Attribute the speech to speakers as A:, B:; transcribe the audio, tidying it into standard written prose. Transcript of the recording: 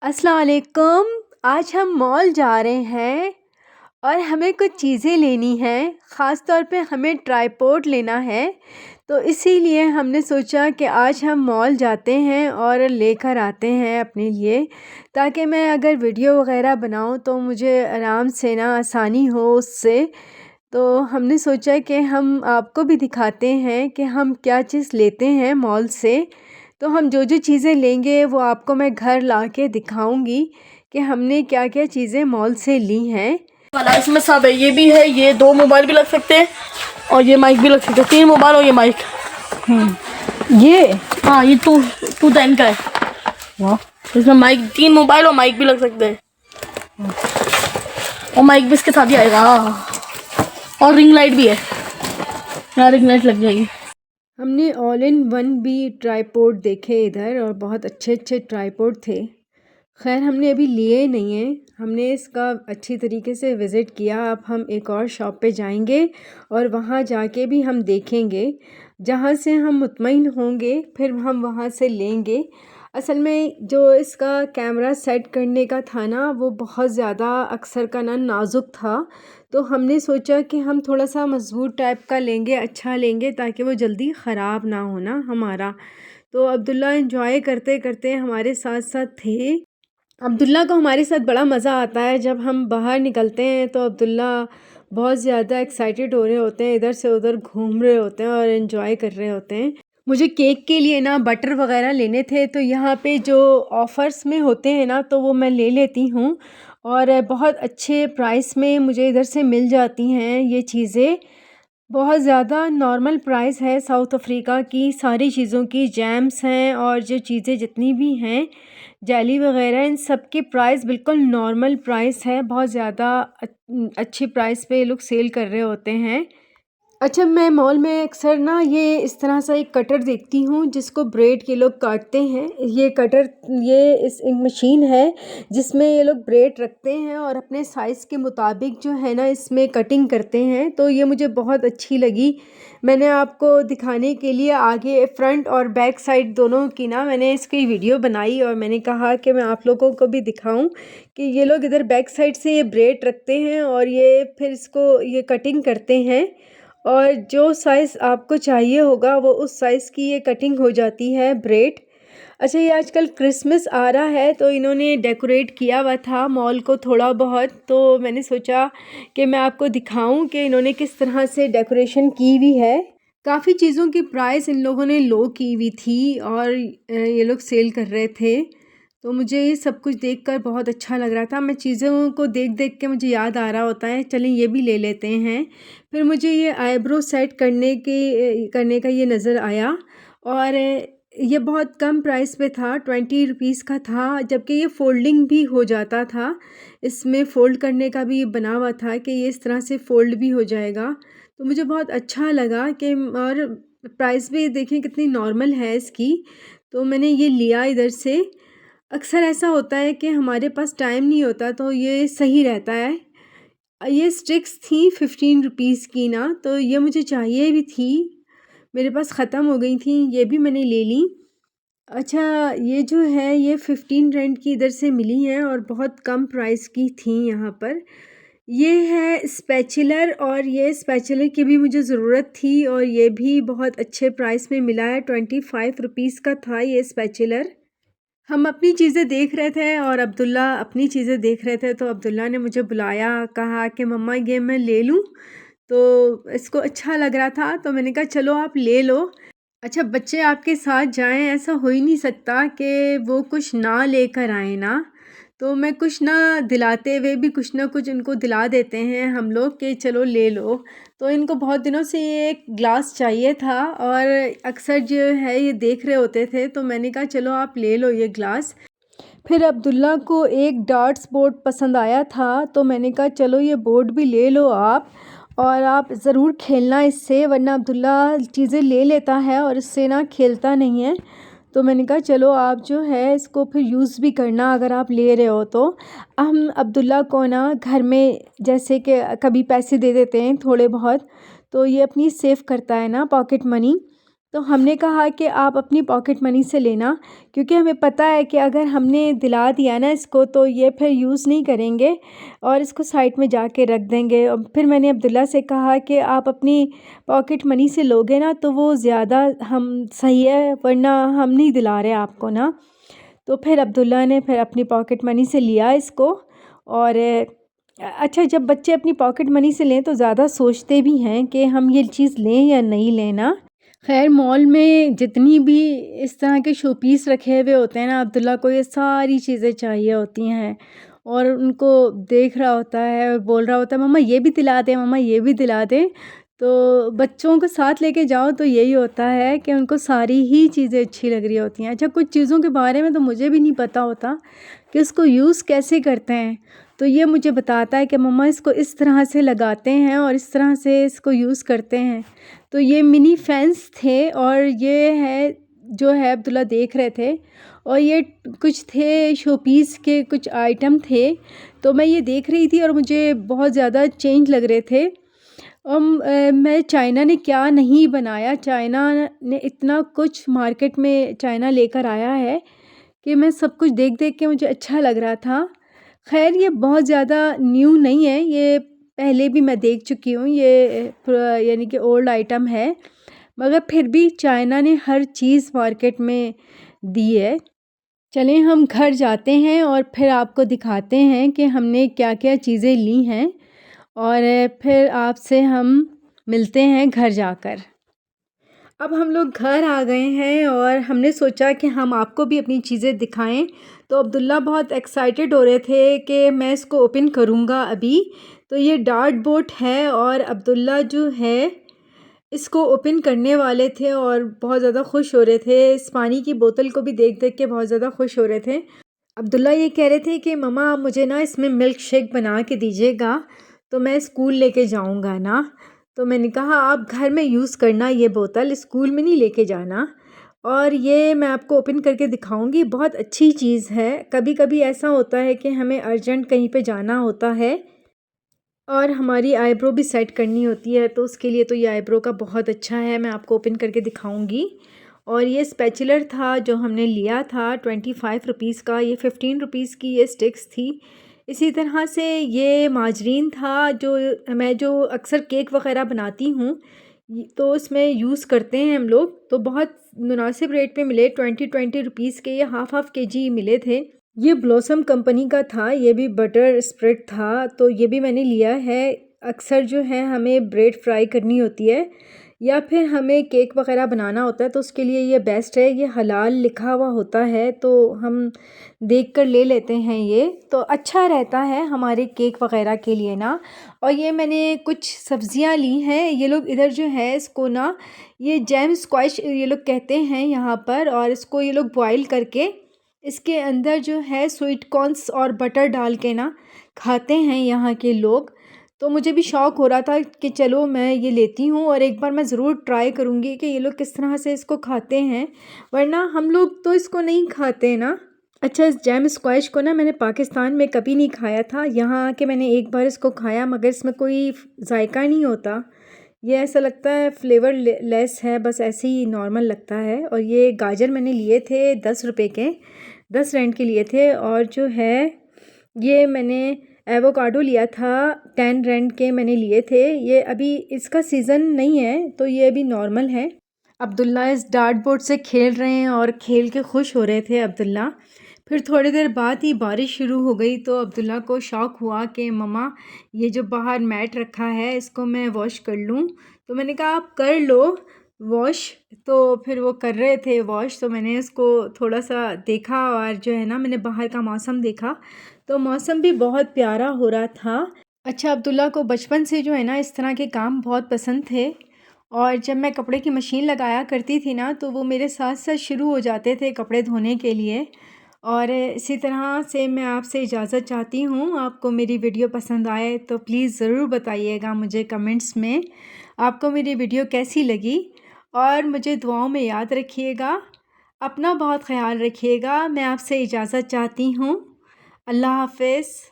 A: अस्सलाम वालेकुम। आज हम मॉल जा रहे हैं और हमें कुछ चीज़ें लेनी हैं। ख़ास तौर पे हमें ट्राइपॉड लेना है, तो इसीलिए हमने सोचा कि आज हम मॉल जाते हैं और लेकर आते हैं अपने लिए, ताकि मैं अगर वीडियो वग़ैरह बनाऊँ तो मुझे आराम से ना आसानी हो उससे। तो हमने सोचा कि हम आपको भी दिखाते हैं कि हम क्या चीज़ लेते हैं मॉल से। तो हम जो जो चीज़ें लेंगे वो आपको मैं घर ला के दिखाऊँगी कि हमने क्या क्या चीज़ें मॉल से ली हैं।
B: वाला इसमें सब है, ये भी है, ये 2 मोबाइल भी लग सकते हैं और ये माइक भी लग सकते हैं, 3 मोबाइल और ये माइक।
A: ये
B: हाँ, ये 210 का है। वाह, इसमें माइक 3 मोबाइल और माइक भी लग सकते हैं और माइक भी इसके साथ ही आएगा। और रिंग लाइट भी है, यहाँ रिंग लाइट लग जाएगी।
A: हमने ऑल इन वन भी ट्राइपॉड देखे इधर और बहुत अच्छे अच्छे ट्राइपॉड थे। खैर हमने अभी लिए नहीं हैं, हमने इसका अच्छी तरीके से विज़िट किया। अब हम एक और शॉप पे जाएंगे और वहाँ जाके भी हम देखेंगे, जहाँ से हम मुतमईन होंगे फिर हम वहाँ से लेंगे। असल में जो इसका कैमरा सेट करने का था ना, वो बहुत ज़्यादा अक्सर का ना नाजुक था, तो हमने सोचा कि हम थोड़ा सा मज़बूत टाइप का लेंगे, अच्छा लेंगे, ताकि वो जल्दी ख़राब ना हो ना हमारा। तो अब्दुल्ला एंजॉय करते करते हमारे साथ साथ थे। अब्दुल्ला को हमारे साथ बड़ा मज़ा आता है। जब हम बाहर निकलते हैं तो अब्दुल्ला बहुत ज़्यादा एक्साइटेड हो रहे होते हैं, इधर से उधर घूम रहे होते हैं और एंजॉय कर रहे होते हैं। मुझे केक के लिए ना बटर वग़ैरह लेने थे, तो यहाँ पे जो ऑफ़र्स में होते हैं ना, तो वो मैं ले लेती हूँ और बहुत अच्छे प्राइस में मुझे इधर से मिल जाती हैं ये चीज़ें। बहुत ज़्यादा नॉर्मल प्राइस है साउथ अफ्रीका की सारी चीज़ों की। जैम्स हैं और जो चीज़ें जितनी भी हैं, जेली वग़ैरह, इन सब की प्राइस बिल्कुल नॉर्मल प्राइस है। बहुत ज़्यादा अच्छी प्राइस पे ये लोग सेल कर रहे होते हैं। अच्छा, मैं मॉल में अक्सर ना ये इस तरह सा एक कटर देखती हूँ जिसको ब्रेड के लोग काटते हैं। ये कटर, ये एक मशीन है जिसमें ये लोग ब्रेड रखते हैं और अपने साइज़ के मुताबिक जो है ना इसमें कटिंग करते हैं। तो ये मुझे बहुत अच्छी लगी। मैंने आपको दिखाने के लिए आगे फ्रंट और बैक साइड दोनों की ना मैंने इसकी वीडियो बनाई और मैंने कहा कि मैं आप लोगों को भी दिखाऊं कि ये लोग इधर बैक साइड से ये ब्रेड रखते हैं और ये फिर इसको ये कटिंग करते हैं और जो साइज़ आपको चाहिए होगा वो उस साइज़ की ये कटिंग हो जाती है ब्रेड। अच्छा, ये आजकल क्रिसमस आ रहा है तो इन्होंने डेकोरेट किया हुआ था मॉल को थोड़ा बहुत, तो मैंने सोचा कि मैं आपको दिखाऊं कि इन्होंने किस तरह से डेकोरेशन की हुई है। काफ़ी चीज़ों की प्राइस इन लोगों ने लो की हुई थी और ये लोग सेल कर रहे थे, तो मुझे ये सब कुछ देखकर बहुत अच्छा लग रहा था। मैं चीज़ों को देख देख के मुझे याद आ रहा होता है, चलें ये भी ले लेते हैं। फिर मुझे ये आईब्रो सेट करने का ये नज़र आया और ये बहुत कम प्राइस पे था, 20 रुपीज़ का था, जबकि ये फ़ोल्डिंग भी हो जाता था। इसमें फ़ोल्ड करने का भी बना हुआ था कि ये इस तरह से फ़ोल्ड भी हो जाएगा। तो मुझे बहुत अच्छा लगा कि, और प्राइस भी देखें कितनी नॉर्मल है इसकी, तो मैंने ये लिया इधर से। अक्सर ऐसा होता है कि हमारे पास टाइम नहीं होता तो ये सही रहता है। ये स्टिक्स थी 15 रुपीज़ की ना, तो ये मुझे चाहिए भी थी, मेरे पास ख़त्म हो गई थी, ये भी मैंने ले ली। अच्छा, ये जो है ये 15 रेंट की इधर से मिली हैं और बहुत कम प्राइस की थी यहाँ पर। ये है स्पैचुलर और ये स्पैचुलर की भी मुझे ज़रूरत थी और ये भी बहुत अच्छे प्राइस में मिला है, 25 रुपीज़ का था ये स्पैचुलर। हम अपनी चीज़ें देख रहे थे और अब्दुल्ला अपनी चीज़ें देख रहे थे, तो अब्दुल्ला ने मुझे बुलाया, कहा कि मम्मा ये मैं ले लूँ, तो इसको अच्छा लग रहा था तो मैंने कहा चलो आप ले लो। अच्छा, बच्चे आपके साथ जाएं, ऐसा हो ही नहीं सकता कि वो कुछ ना लेकर आए ना, तो मैं कुछ ना दिलाते हुए भी कुछ ना कुछ उनको दिला देते हैं हम लोग कि चलो ले लो। तो इनको बहुत दिनों से ये एक ग्लास चाहिए था और अक्सर जो है ये देख रहे होते थे, तो मैंने कहा चलो आप ले लो ये ग्लास। फिर अब्दुल्ला को एक डार्ट्स बोर्ड पसंद आया था, तो मैंने कहा चलो ये बोर्ड भी ले लो आप, और आप ज़रूर खेलना इससे, वरना अब्दुल्ला चीज़ें ले लेता है और इससे ना खेलता नहीं है। तो मैंने कहा चलो आप जो है इसको फिर यूज़ भी करना अगर आप ले रहे हो तो। हम अब्दुल्ला को ना घर में जैसे कि कभी पैसे दे देते हैं थोड़े बहुत, तो ये अपनी सेव करता है ना पॉकेट मनी, तो हमने कहा कि आप अपनी पॉकेट मनी से लेना, क्योंकि हमें पता है कि अगर हमने दिला दिया ना इसको तो ये फिर यूज़ नहीं करेंगे और इसको साइड में जाके रख देंगे। और फिर मैंने अब्दुल्ला से कहा कि आप अपनी पॉकेट मनी से लोगे ना तो वो ज़्यादा हम सही है, वरना हम नहीं दिला रहे आपको ना। तो फिर अब्दुल्ला ने फिर अपनी पॉकेट मनी से लिया इसको। और अच्छा, जब बच्चे अपनी पॉकेट मनी से लें तो ज़्यादा सोचते भी हैं कि हम ये चीज़ लें या नहीं लेना। खैर, मॉल में जितनी भी इस तरह के शो पीस रखे हुए होते हैं ना, अब्दुल्ला को ये सारी चीज़ें चाहिए होती हैं और उनको देख रहा होता है और बोल रहा होता है मम्मा ये भी दिला दें, मम्मा ये भी दिला दें। तो बच्चों को साथ लेके जाओ तो यही होता है कि उनको सारी ही चीज़ें अच्छी लग रही होती हैं। अच्छा, कुछ चीज़ों के बारे में तो मुझे भी नहीं पता होता कि उसको यूज़ कैसे करते हैं, तो ये मुझे बताता है कि मम्मा इसको इस तरह से लगाते हैं और इस तरह से इसको यूज़ करते हैं। तो ये मिनी फैंस थे और ये है जो है अब्दुल्ला देख रहे थे, और ये कुछ थे शो पीस के कुछ आइटम थे, तो मैं ये देख रही थी और मुझे बहुत ज़्यादा चेंज लग रहे थे। मैं चाइना ने क्या नहीं बनाया, चाइना ने इतना कुछ मार्केट में चाइना लेकर आया है कि मैं सब कुछ देख देख के मुझे अच्छा लग रहा था। खैर, ये बहुत ज़्यादा न्यू नहीं है, ये पहले भी मैं देख चुकी हूँ, ये यानी कि ओल्ड आइटम है, मगर फिर भी चाइना ने हर चीज़ मार्केट में दी है। चलें हम घर जाते हैं और फिर आपको दिखाते हैं कि हमने क्या क्या चीज़ें ली हैं, और फिर आपसे हम मिलते हैं घर जाकर। अब हम लोग घर आ गए हैं और हमने सोचा कि हम आपको भी अपनी चीज़ें दिखाएं। तो अब्दुल्ला बहुत एक्साइटेड हो रहे थे कि मैं इसको ओपन करूँगा अभी। तो ये डार्ट बोट है और अब्दुल्ला जो है इसको ओपन करने वाले थे और बहुत ज़्यादा खुश हो रहे थे। इस पानी की बोतल को भी देख देख के बहुत ज़्यादा खुश हो रहे थे। अब्दुल्ला ये कह रहे थे कि मम्मा आप मुझे ना इसमें मिल्क शेक बना के दीजिएगा, तो मैं स्कूल लेके जाऊँगा ना। तो मैंने कहा आप घर में यूज़ करना, ये बोतल स्कूल में नहीं लेके जाना। और ये मैं आपको ओपन करके दिखाऊंगी, बहुत अच्छी चीज़ है। कभी कभी ऐसा होता है कि हमें अर्जेंट कहीं पे जाना होता है और हमारी आईब्रो भी सेट करनी होती है, तो उसके लिए तो ये आईब्रो का बहुत अच्छा है। मैं आपको ओपन करके दिखाऊंगी। और ये स्पैचुलर था जो हमने लिया था 25 रुपीज़ का, ये 15 रुपीज़ की ये स्टिक्स थी। इसी तरह से ये माजरीन था जो मैं जो अक्सर केक वग़ैरह बनाती हूँ तो उसमें यूज़ करते हैं हम लोग। तो बहुत मुनासिब रेट पे मिले, 20 रुपीज़ के ये हाफ़ केजी मिले थे। ये ब्लॉसम कंपनी का था, ये भी बटर स्प्रेड था, तो ये भी मैंने लिया है। अक्सर जो है हमें ब्रेड फ्राई करनी होती है या फिर हमें केक वग़ैरह बनाना होता है तो उसके लिए ये बेस्ट है। ये हलाल लिखा हुआ होता है तो हम देख कर ले लेते हैं, ये तो अच्छा रहता है हमारे केक वग़ैरह के लिए ना। और ये मैंने कुछ सब्ज़ियां ली हैं। ये लोग इधर जो है इसको ना ये जैम स्क्वैश ये लोग कहते हैं यहाँ पर, और इसको ये लोग बॉईल करके इसके अंदर जो है स्वीट कॉर्न्स और बटर डाल के ना खाते हैं यहाँ के लोग। तो मुझे भी शौक़ हो रहा था कि चलो मैं ये लेती हूँ और एक बार मैं ज़रूर ट्राई करूँगी कि ये लोग किस तरह से इसको खाते हैं, वरना हम लोग तो इसको नहीं खाते ना। अच्छा, इस जैम स्क्वैश को ना मैंने पाकिस्तान में कभी नहीं खाया था, यहाँ आके मैंने एक बार इसको खाया, मगर इसमें कोई जायका नहीं होता। ये ऐसा लगता है फ्लेवर लेस है, बस ऐसे ही नॉर्मल लगता है। और ये गाजर मैंने लिए थे 10 रुपए के, 10 रेंड के लिए थे। और जो है ये मैंने एवोकाडो लिया था, 10 रेंड के मैंने लिए थे। ये अभी इसका सीज़न नहीं है तो ये अभी नॉर्मल है। अब्दुल्ला इस डार्ट बोर्ड से खेल रहे हैं और खेल के खुश हो रहे थे अब्दुल्ला। फिर थोड़ी देर बाद ही बारिश शुरू हो गई तो अब्दुल्ला को शौक़ हुआ कि मम्मा ये जो बाहर मैट रखा है इसको मैं वॉश कर लूँ। तो मैंने कहा आप कर लो वॉश। तो फिर वो कर रहे थे वॉश, तो मैंने इसको थोड़ा सा देखा और जो है ना मैंने बाहर का मौसम देखा तो मौसम भी बहुत प्यारा हो रहा था। अच्छा, अब्दुल्ला को बचपन से जो है ना इस तरह के काम बहुत पसंद थे, और जब मैं कपड़े की मशीन लगाया करती थी ना तो वो मेरे साथ साथ शुरू हो जाते थे कपड़े धोने के लिए। और इसी तरह से मैं आपसे इजाज़त चाहती हूँ। आपको मेरी वीडियो पसंद आए तो प्लीज़ ज़रूर बताइएगा मुझे कमेंट्स में आपको मेरी वीडियो कैसी लगी, और मुझे दुआओं में याद रखिएगा। अपना बहुत ख्याल रखिएगा। मैं आपसे इजाज़त चाहती हूँ। अल्लाह हाफ़िज़।